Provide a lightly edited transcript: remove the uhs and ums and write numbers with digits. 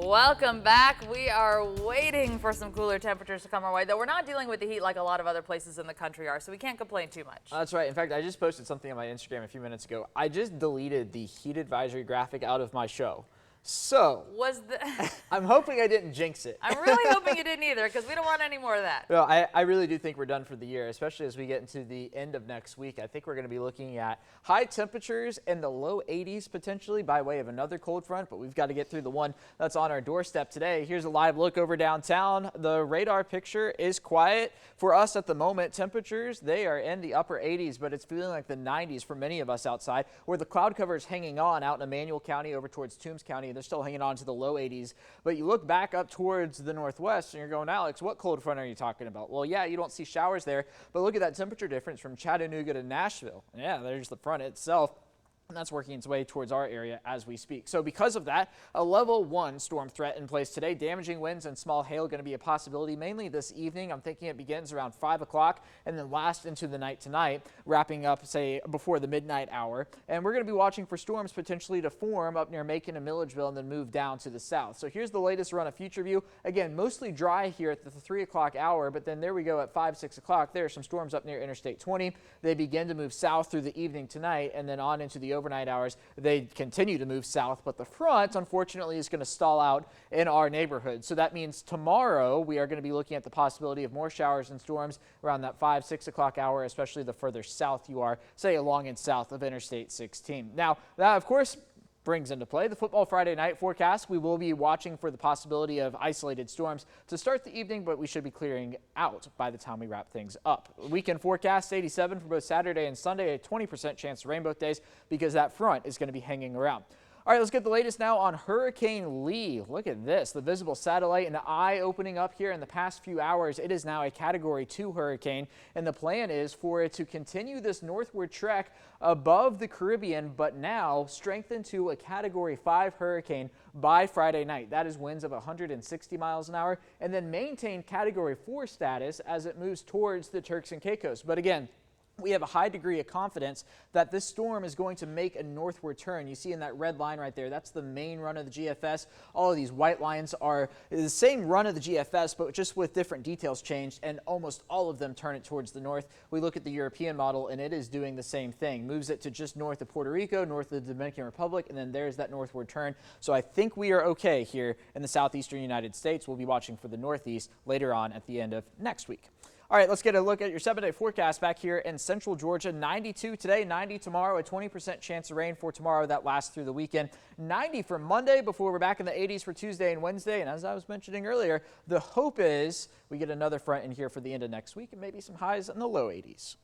Welcome back. We are waiting for some cooler temperatures to come our way, though we're not dealing with the heat like a lot of other places in the country are, so we can't complain too much. That's right. In fact, I just posted something on my Instagram a few minutes ago. I just deleted the heat advisory graphic out of my show. So, I'm hoping I didn't jinx it. I'm really hoping you didn't either, because we don't want any more of that. No, I really do think we're done for the year, especially as we get into the end of next week. I think we're going to be looking at high temperatures in the low 80s potentially by way of another cold front, but we've got to get through the one that's on our doorstep today. Here's a live look over downtown. The radar picture is quiet for us at the moment. Temperatures, they are in the upper 80s, but it's feeling like the 90s for many of us outside, where the cloud cover is hanging on out in Emmanuel County over towards Toombs County. They're still hanging on to the low 80s, but you look back up towards the northwest and you're going, Alex, what cold front are you talking about? Well, yeah, you don't see showers there, but look at that temperature difference from Chattanooga to Nashville. Yeah, there's the front itself. And that's working its way towards our area as we speak. So because of that, a level 1 storm threat in place today. Damaging winds and small hail going to be a possibility mainly this evening. I'm thinking it begins around 5 o'clock and then lasts into the night tonight, wrapping up, say, before the midnight hour. And we're going to be watching for storms potentially to form up near Macon and Milledgeville and then move down to the south. So here's the latest run of future view. Again, mostly dry here at the 3 o'clock hour, but then there we go at 5, 6 o'clock. There are some storms up near Interstate 20. They begin to move south through the evening tonight and then on into the overnight hours. They continue to move south, but the front, unfortunately, is going to stall out in our neighborhood. So that means tomorrow we are going to be looking at the possibility of more showers and storms around that 5, 6 o'clock hour, especially the further south you are, say along and south of Interstate 16. Now, that, of course, brings into play the Football Friday night forecast. We will be watching for the possibility of isolated storms to start the evening, but we should be clearing out by the time we wrap things up. Weekend forecast 87 for both Saturday and Sunday, a 20% chance of rain both days because that front is going to be hanging around. All right, let's get the latest now on Hurricane Lee. Look at this, the visible satellite and eye opening up here in the past few hours. It is now a Category 2 hurricane, and the plan is for it to continue this northward trek above the Caribbean, but now strengthen to a Category 5 hurricane by Friday night. That is winds of 160 miles an hour, and then maintain Category 4 status as it moves towards the Turks and Caicos. But again, we have a high degree of confidence that this storm is going to make a northward turn. You see in that red line right there, that's the main run of the GFS. All of these white lines are the same run of the GFS, but just with different details changed, and almost all of them turn it towards the north. We look at the European model, and it is doing the same thing. Moves it to just north of Puerto Rico, north of the Dominican Republic, and then there's that northward turn. So I think we are okay here in the southeastern United States. We'll be watching for the northeast later on at the end of next week. All right, let's get a look at your 7-day forecast back here in central Georgia. 92 today, 90 tomorrow, a 20% chance of rain for tomorrow. That lasts through the weekend. 90 for Monday before we're back in the 80s for Tuesday and Wednesday. And as I was mentioning earlier, the hope is we get another front in here for the end of next week and maybe some highs in the low 80s.